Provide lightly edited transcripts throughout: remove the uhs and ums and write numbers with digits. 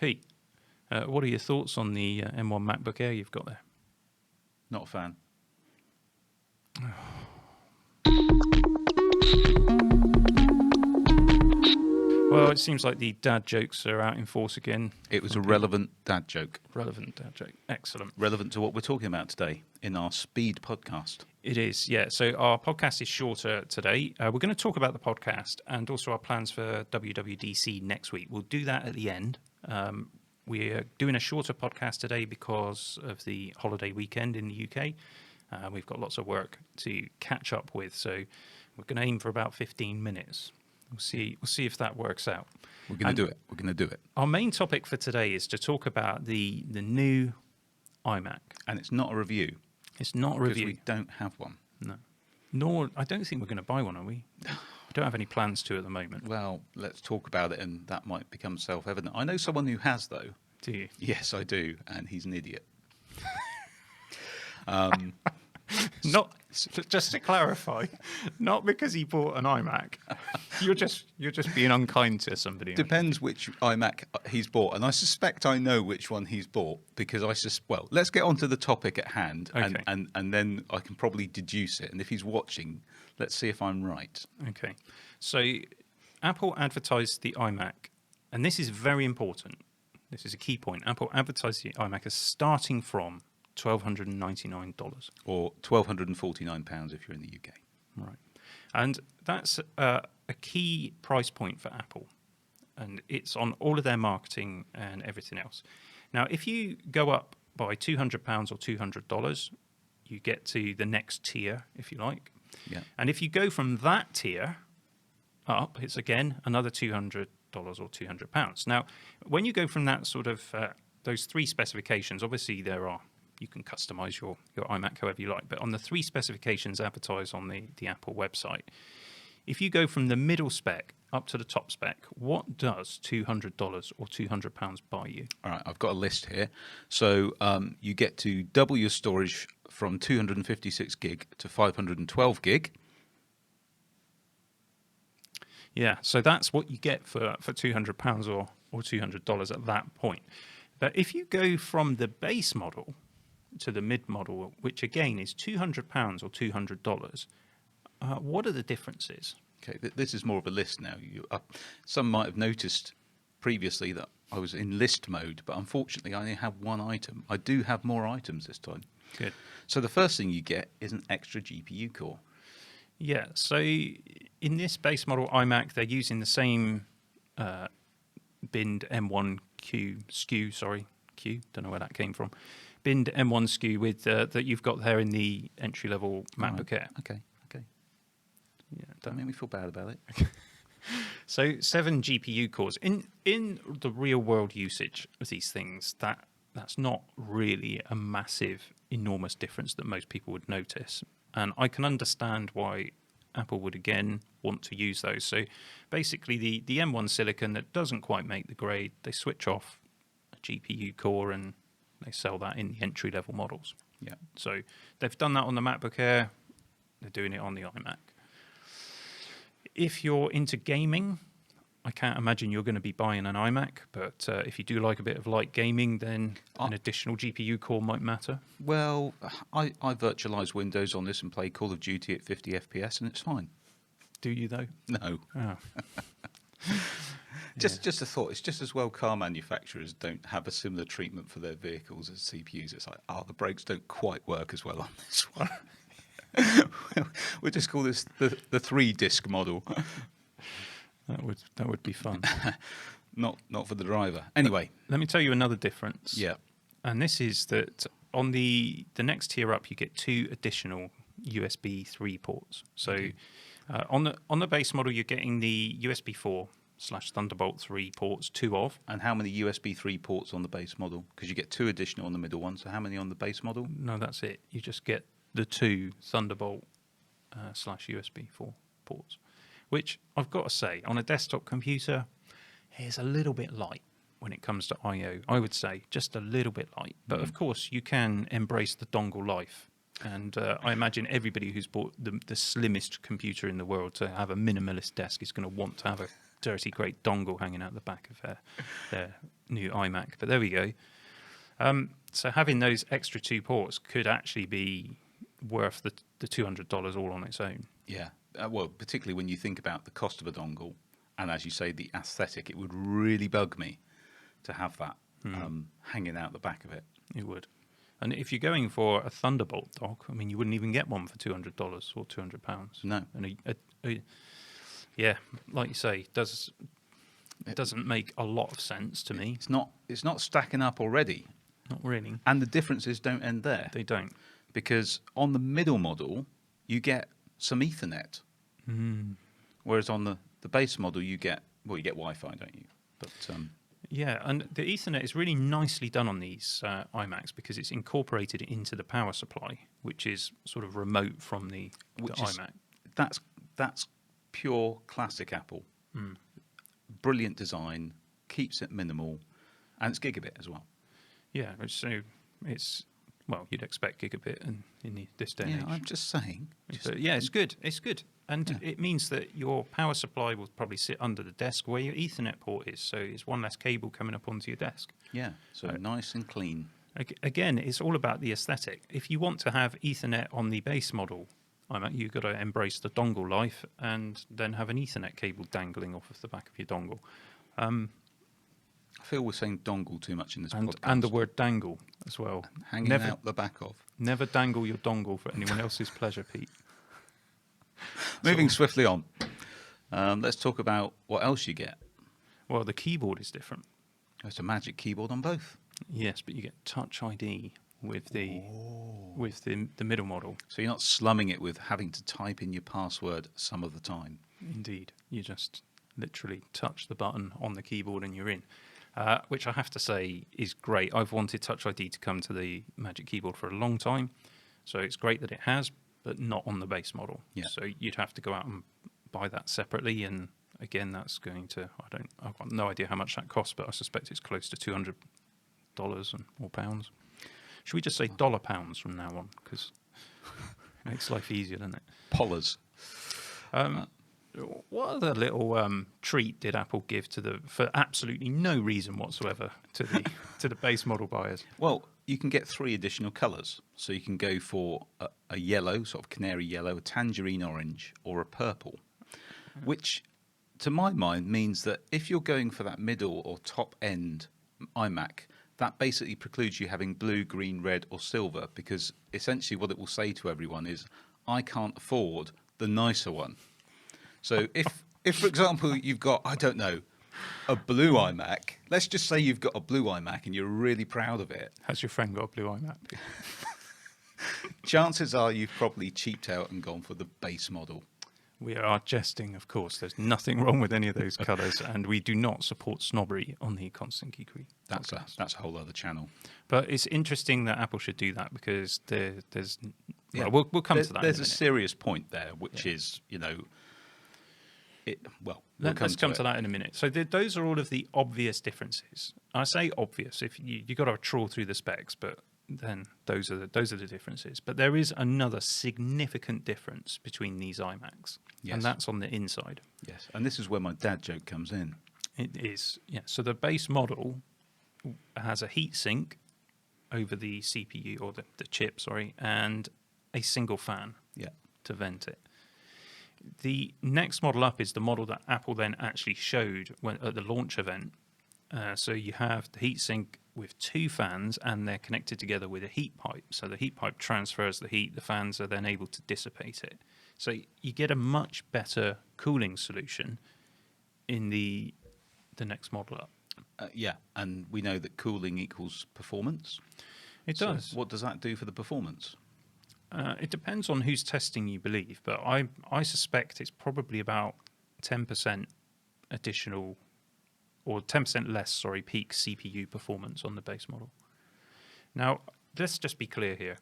Pete, what are your thoughts on the M1 MacBook Air you've got there? Not a fan. Well, it seems like the dad jokes are out in force again. It was a relevant dad joke. Relevant dad joke. Excellent. Relevant to what we're talking about today in our speed podcast. It is, yeah. So our podcast is shorter today. We're going to talk about the podcast and also our plans for WWDC next week. We'll do that at the end. We're doing a shorter podcast today because of the holiday weekend in the UK. We've got lots of work to catch up with, so we're going to aim for about 15 minutes. We'll see if that works out. We're going to do it. We're going to do it. Our main topic for today is to talk about the new iMac. And it's not a review. It's not a review. Because we don't have one. No. Nor, I don't think we're going to buy one, are we? I don't have any plans to at the moment. Well, let's talk about it, and that might become self-evident. I know someone who has, though. Do you? Yes, I do, and he's an idiot. Not just to clarify, not because he bought an iMac. You're just being unkind to somebody. Depends which iMac he's bought, and I suspect I know which one he's bought because well, let's get on to the topic at hand, Okay. and then I can probably deduce it. And if he's watching, let's see if I'm right. Okay, so Apple advertised the iMac, and this is very important. This is a key point. Apple advertised the iMac as starting from $1,299. Or £1,249 if you're in the UK. Right. And that's a key price point for Apple. And it's on all of their marketing and everything else. Now, if you go up by £200 or $200, you get to the next tier, if you like. Yeah. And if you go from that tier up, it's again another $200 or £200. Now, when you go from that sort of those three specifications, obviously you can customize your iMac however you like, but on the three specifications advertised on the Apple website, if you go from the middle spec up to the top spec, what does $200 or £200 buy you? All right, I've got a list here. So you get to double your storage from 256 gig to 512 gig. Yeah, so that's what you get for £200 or $200 at that point. But if you go from the base model to the mid model, which again is £200 or $200, what are the differences? Okay, this is more of a list now. Some might have noticed previously that I was in list mode, but unfortunately I only have one item. I do have more items this time. Good. So the first thing you get is an extra GPU core. Yeah, so in this base model iMac, they're using the same binned M1 SKU, don't know where that came from. Binned M1 SKU with that you've got there in the entry-level MacBook Air. Okay. Yeah, Don't make me feel bad about it. So 7 GPU cores. In the real-world usage of these things, that's not really a massive, enormous difference that most people would notice. And I can understand why Apple would, again, want to use those. So basically, the M1 silicon that doesn't quite make the grade, they switch off a GPU core and they sell that in the entry-level models. Yeah. So they've done that on the MacBook Air. They're doing it on the iMac. If you're into gaming, I can't imagine you're going to be buying an iMac, but if you do like a bit of light gaming, then an additional GPU core might matter. Well, I virtualize Windows on this and play Call of Duty at 50 FPS, and it's fine. Do you, though? No. Oh. Just a thought. It's just as well car manufacturers don't have a similar treatment for their vehicles as CPUs. It's like, the brakes don't quite work as well on this one. We'll just call this the 3-disc model. That would be fun. Not for the driver. Anyway, let me tell you another difference. Yeah. And this is that on the next tier up, you get 2 additional USB 3 ports. So Okay. On the base model, you're getting the USB 4/Thunderbolt 3 ports, 2 of. And how many USB 3 ports on the base model? Because you get 2 additional on the middle one. So how many on the base model? No, that's it. You just get the 2 Thunderbolt /USB 4 ports, which I've got to say, on a desktop computer, is a little bit light when it comes to I/O. I would say just a little bit light. But of course, you can embrace the dongle life. And I imagine everybody who's bought the slimmest computer in the world to have a minimalist desk is going to want to have dirty great dongle hanging out the back of their new iMac. But there we go. So having those extra 2 ports could actually be worth the $200 all on its own. Yeah. Well, particularly when you think about the cost of a dongle, and as you say, the aesthetic, it would really bug me to have that hanging out the back of it. It would. And if you're going for a Thunderbolt dock, I mean, you wouldn't even get one for $200 or £200. No. And yeah, like you say, it doesn't make a lot of sense to me. It's not stacking up already. Not really. And the differences don't end there. They don't. Because on the middle model, you get some Ethernet. Whereas on the base model, you get Wi-Fi, don't you? But yeah, and the Ethernet is really nicely done on these iMacs because it's incorporated into the power supply, which is sort of remote from the iMac. That's pure classic Apple. Brilliant design, keeps it minimal, and it's gigabit as well. Yeah, so it's, well, you'd expect gigabit in this day and age. I'm just saying. But yeah, it's good. It's good. And it means that your power supply will probably sit under the desk where your Ethernet port is. So it's one less cable coming up onto your desk. Yeah, so nice and clean. Again, it's all about the aesthetic. If you want to have Ethernet on the base model iMac, you've got to embrace the dongle life and then have an Ethernet cable dangling off of the back of your dongle. I feel we're saying dongle too much in this podcast. And the word dangle as well. Hanging out the back of. Never dangle your dongle for anyone else's pleasure, Pete. Moving swiftly on. Let's talk about what else you get. Well, the keyboard is different. There's a Magic Keyboard on both. Yes, but you get Touch ID with the middle model. So you're not slumming it with having to type in your password some of the time. Indeed. You just literally touch the button on the keyboard and you're in. Which I have to say is great. I've wanted Touch ID to come to the Magic Keyboard for a long time. So it's great that it has, but not on the base model. Yeah. So you'd have to go out and buy that separately. And again, that's going to, I've got no idea how much that costs, but I suspect it's close to $200 or pounds. Should we just say £pounds from now on? Because it makes life easier, doesn't it? Pollers. What other little treat did Apple give for absolutely no reason whatsoever to the base model buyers? Well, you can get 3 additional colours. So you can go for a yellow, sort of canary yellow, a tangerine orange, or a purple, which, to my mind, means that if you're going for that middle or top end iMac, that basically precludes you having blue, green, red, or silver, because essentially what it will say to everyone is, I can't afford the nicer one. So if for example, you've got, I don't know, a blue iMac, let's just say you've got a blue iMac and you're really proud of it. Has your friend got a blue iMac? Chances are you've probably cheaped out and gone for the base model. We are jesting, of course. There's nothing wrong with any of those colours, and we do not support snobbery on the Constant Geekery podcast. That's a whole other channel. But it's interesting that Apple should do that because there's... Yeah. Well, we'll come to that. There's a serious point there, which is, Let's come to that in a minute. So those are all of the obvious differences. I say obvious. If you got to trawl through the specs, but then those are the differences. But there is another significant difference between these iMacs, and that's on the inside. Yes, and this is where my dad joke comes in. It is, yeah. So the base model has a heat sink over the CPU or the chip, sorry, and a single fan to vent it. The next model up is the model that Apple then actually showed at the launch event. So you have the heatsink with 2 fans, and they're connected together with a heat pipe. So the heat pipe transfers the heat. The fans are then able to dissipate it. So you get a much better cooling solution in the next model up. And we know that cooling equals performance. It does. What does that do for the performance? It depends on whose testing you believe, but I suspect it's probably about 10% additional, or 10% less, peak CPU performance on the base model. Now, let's just be clear here,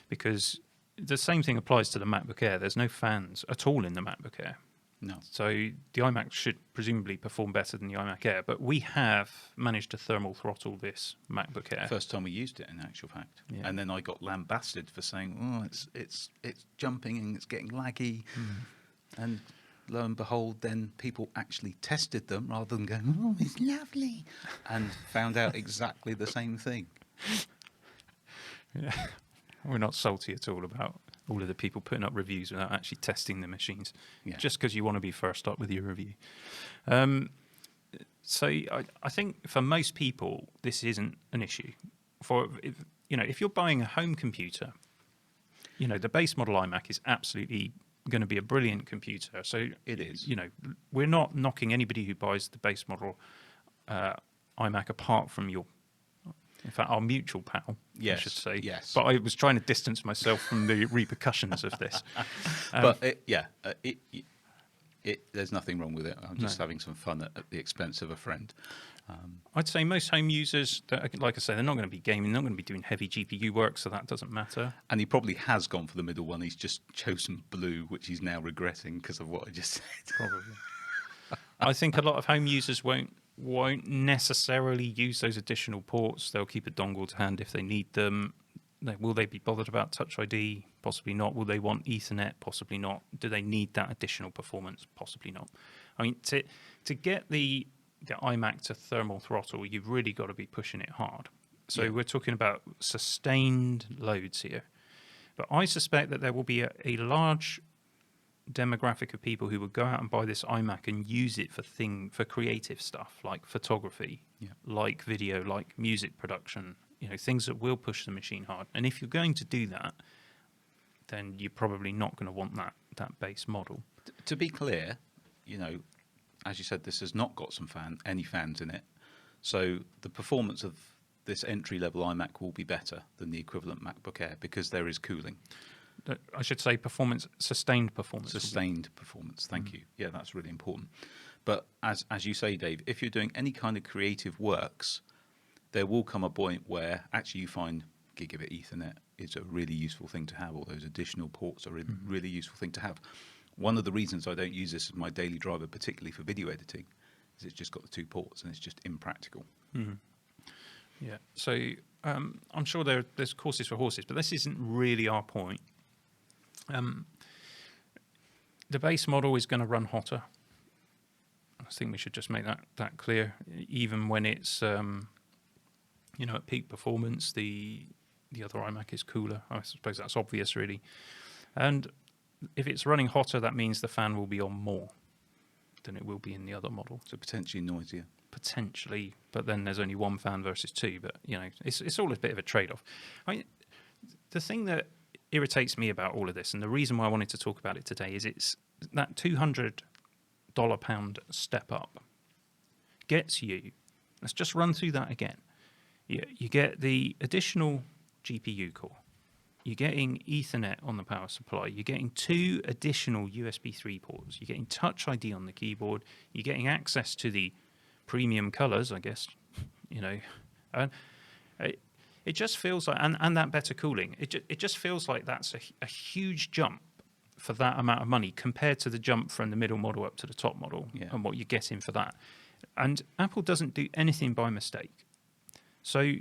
because the same thing applies to the MacBook Air. There's no fans at all in the MacBook Air. No. So the iMac should presumably perform better than the iMac Air, but we have managed to thermal throttle this MacBook Air. First time we used it, in actual fact. Yeah. And then I got lambasted for saying, it's jumping and it's getting laggy. And lo and behold, then people actually tested them rather than going, "Oh, it's lovely," and found out exactly the same thing. Yeah. We're not salty at all about all of the people putting up reviews without actually testing the machines, Yeah. just because you want to be first up with your review. So I think for most people, this isn't an issue. If you're buying a home computer, the base model iMac is absolutely going to be a brilliant computer. So It is. We're not knocking anybody who buys the base model iMac apart from in fact, our mutual pal, Yes, I should say. yes. But I was trying to distance myself from the repercussions of this. But there's nothing wrong with it. I'm just having some fun at the expense of a friend. I'd say most home users, like I say, they're not going to be gaming, they're not going to be doing heavy GPU work, so that doesn't matter. And he probably has gone for the middle one. He's just chosen blue, which he's now regretting because of what I just said. Probably. I think a lot of home users won't necessarily use those additional ports. They'll keep a dongle to hand if they need them. Will they be bothered about Touch ID? Possibly not. Will they want Ethernet? Possibly not. Do they need that additional performance? Possibly not. I mean, to get the iMac to thermal throttle, you've really got to be pushing it hard. So we're talking about sustained loads here. But I suspect that there will be a large demographic of people who would go out and buy this iMac and use it for creative stuff like photography, like video, like music production, things that will push the machine hard. And if you're going to do that, then you're probably not going to want that base model. To be clear, as you said, this has not got any fans in it. So the performance of this entry-level iMac will be better than the equivalent MacBook Air because there is cooling. I should say sustained performance. Sustained performance, thank you. Yeah, that's really important. But as you say, Dave, if you're doing any kind of creative works, there will come a point where actually you find gigabit Ethernet is a really useful thing to have, or those additional ports are a really useful thing to have. One of the reasons I don't use this as my daily driver, particularly for video editing, is it's just got the 2 ports and it's just impractical. Mm-hmm. Yeah, so I'm sure there's courses for horses, but this isn't really our point. The base model is going to run hotter. I think we should just make that clear. Even when it's at peak performance, the other iMac is cooler. I suppose that's obvious, really. And if it's running hotter, that means the fan will be on more than it will be in the other model. So potentially noisier. Potentially, but then there's only 1 fan versus 2. But it's all a bit of a trade-off. I mean, the thing that irritates me about all of this, and the reason why I wanted to talk about it today, is it's that $200 pound step up gets you. Let's just run through that again. You get the additional GPU core. You're getting Ethernet on the power supply. You're getting 2 additional USB 3 ports. You're getting Touch ID on the keyboard. You're getting access to the premium colors, I guess. And it just feels like, and that better cooling. It just feels like that's a huge jump for that amount of money compared to the jump from the middle model up to the top model and what you're getting for that. And Apple doesn't do anything by mistake. So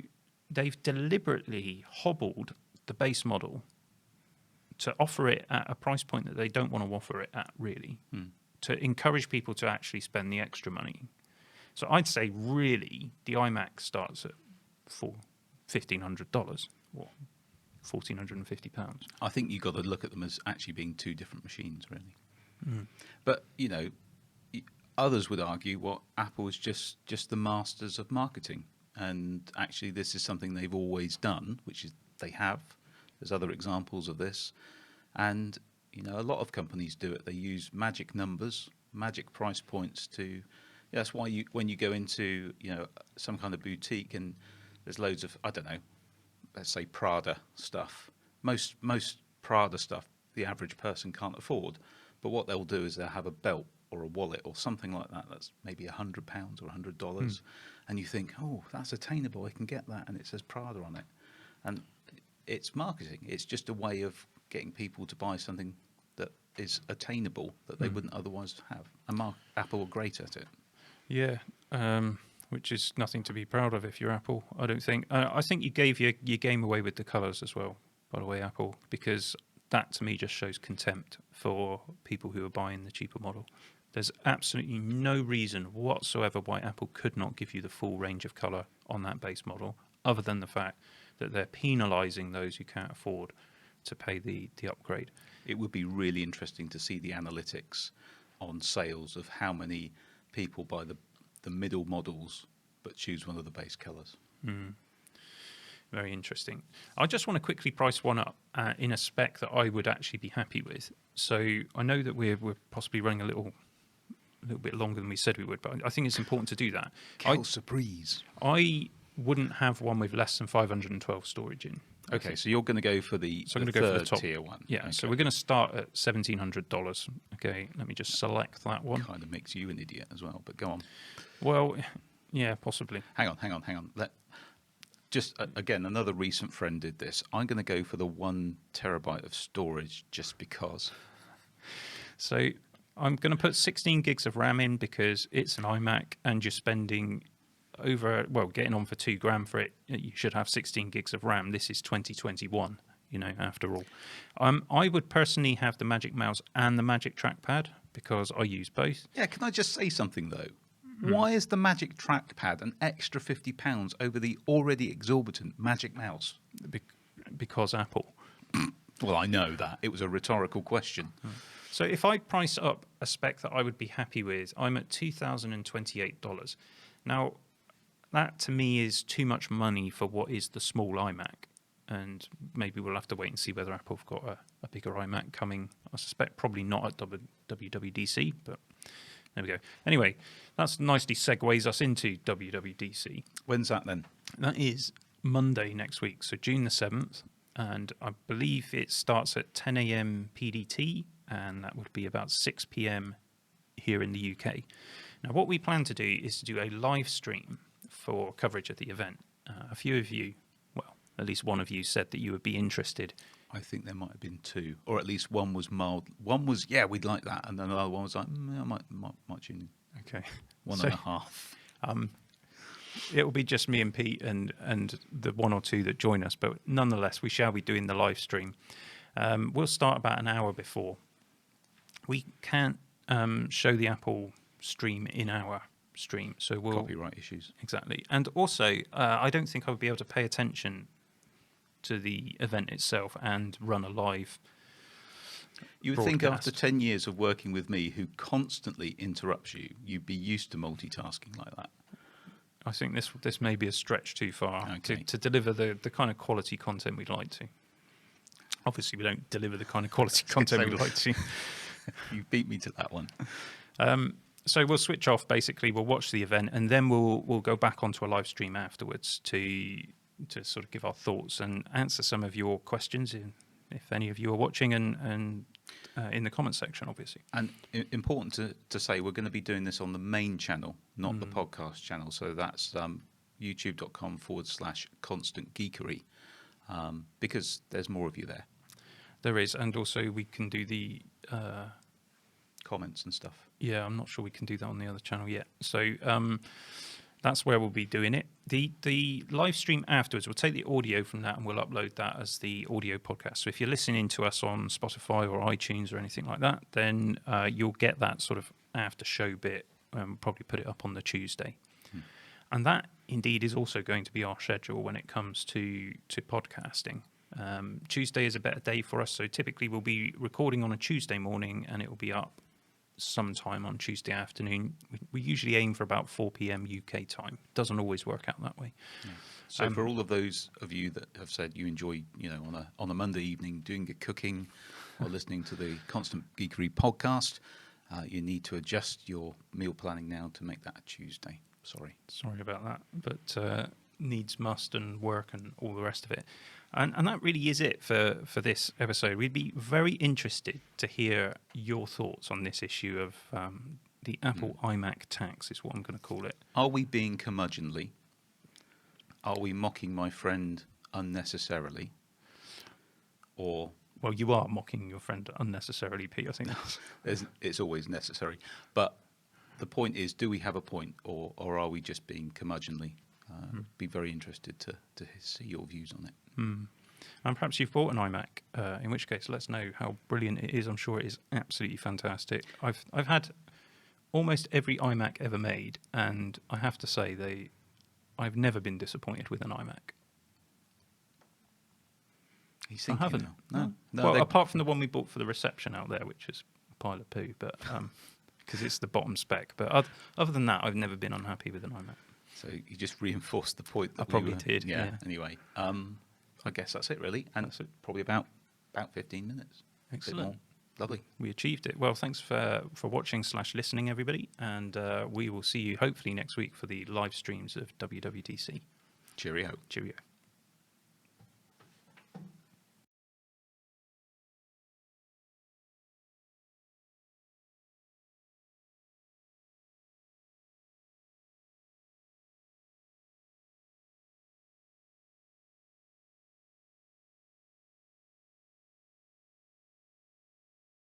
they've deliberately hobbled the base model to offer it at a price point that they don't want to offer it at, really, to encourage people to actually spend the extra money. So I'd say, really, the iMac starts at $1,500 or £1,450. I think you've got to look at them as actually being 2 different machines, really. But, others would argue what Apple is just the masters of marketing. And actually, this is something they've always done, which is they have. There's other examples of this. And, a lot of companies do it. They use magic numbers, magic price points to... That's why when you go into, some kind of boutique and there's loads of, I don't know, let's say Prada stuff. Most Prada stuff the average person can't afford. But what they'll do is they'll have a belt or a wallet or something like that that's maybe £100 or $100. And you think, oh, that's attainable, I can get that. And it says Prada on it. And it's marketing. It's just a way of getting people to buy something that is attainable that they wouldn't otherwise have. And Apple are great at it. Yeah, which is nothing to be proud of if you're Apple, I don't think. I think you gave your game away with the colours as well, by the way, Apple, because that to me just shows contempt for people who are buying the cheaper model. There's absolutely no reason whatsoever why Apple could not give you the full range of colour on that base model, other than the fact that they're penalising those who can't afford to pay the upgrade. It would be really interesting to see the analytics on sales of how many people buy the middle models but choose one of the base colours. Very interesting. I just want to quickly price one up in a spec that I would actually be happy with. So I know that we're possibly running a little bit longer than we said we would, but I think it's important to do that. Surprise. I wouldn't have one with less than 512 storage in. Okay, so you're going to go for the, So I'm the going to go for third the top tier one. Yeah, Okay. so we're going to start at $1,700. Okay, let me just select that one. Kind of makes you an idiot as well, but go on. Well, yeah, possibly. Hang on. Again, another recent friend did this. I'm going to go for the 1 terabyte of storage just because. So I'm going to put 16 gigs of RAM in because it's an iMac and you're spending getting on for $2,000 for it. You should have 16 gigs of RAM. This is 2021, after all. I would personally have the Magic Mouse and the Magic Trackpad because I use both. Yeah, can I just say something though? Why is the Magic Trackpad an extra £50 over the already exorbitant Magic Mouse? Because Apple. Well, I know that. It was a rhetorical question. So if I price up a spec that I would be happy with, I'm at $2,028. Now, that to me is too much money for what is the small iMac. And maybe we'll have to wait and see whether Apple have got a bigger iMac coming. I suspect probably not at WWDC, but there we go. Anyway, that's nicely segues us into WWDC. When's that then? That is Monday next week, so June the 7th. And I believe it starts at 10 a.m. PDT, and that would be about 6 p.m. here in the UK. Now, what we plan to do is to do a live stream for coverage at the event. A few of you, well, at least one of you said that you would be interested. I think there might have been 2, or at least one was mild. One was, yeah, we'd like that, and then the other one was like, I might tune in. Okay. 1.5. It will be just me and Pete and the 1 or 2 that join us, but nonetheless, we shall be doing the live stream. We'll start about an hour before. We can't show the Apple stream in our stream, so we'll Copyright issues. Exactly. And also, I don't think I would be able to pay attention to the event itself and run a live You would think broadcast. after 10 years of working with me, who constantly interrupts you, you'd be used to multitasking like that. I think this may be a stretch too far Okay. to deliver the kind of quality content we'd like to. Obviously, we don't deliver the kind of quality content we'd like to. You beat me to that one. So we'll switch off, basically. We'll watch the event, and then we'll go back onto a live stream afterwards to sort of give our thoughts and answer some of your questions, if any of you are watching, and in the comment section, obviously. And important to say, we're going to be doing this on the main channel, not the podcast channel. So that's youtube.com/constant geekery, because there's more of you there. There is, and also we can do the... Comments and stuff. Yeah, I'm not sure we can do that on the other channel yet. So that's where we'll be doing it. The live stream afterwards, we'll take the audio from that and we'll upload that as the audio podcast. So if you're listening to us on Spotify or iTunes or anything like that, then you'll get that sort of after show bit. Probably put it up on the Tuesday. And that indeed is also going to be our schedule when it comes to podcasting. Tuesday is a better day for us. So typically we'll be recording on a Tuesday morning and it will be up sometime on Tuesday afternoon. We usually aim for about 4 p.m. UK time. Doesn't always work out that way. Yeah. So for all of those of you that have said you enjoy, on a Monday evening doing your cooking or listening to the Constant Geekery podcast, you need to adjust your meal planning now to make that a Tuesday. Sorry about that, but needs must and work and all the rest of it. And that really is it for this episode. We'd be very interested to hear your thoughts on this issue of the Apple iMac tax, is what I'm going to call it. Are we being curmudgeonly? Are we mocking my friend unnecessarily? Or... Well, you are mocking your friend unnecessarily, Pete, I think. It's always necessary. But the point is, do we have a point, or are we just being curmudgeonly? Be very interested to see your views on it. And perhaps you've bought an iMac, in which case let us know how brilliant it is. I'm sure it is absolutely fantastic. I've had almost every iMac ever made, and I have to say I've never been disappointed with an iMac. He's I thinking haven't. now. No, Well, they- apart from the one we bought for the reception out there, which is a pile of poo, but because it's the bottom spec. But other than that, I've never been unhappy with an iMac. So you just reinforced the point. That I probably did, Yeah. yeah. Anyway, I guess that's it really, and That's it. probably about 15 minutes. Bit Excellent. more. Lovely. We achieved it. Well, thanks for watching / listening, everybody, and we will see you hopefully next week for the live streams of WWDC. Cheerio. Cheerio.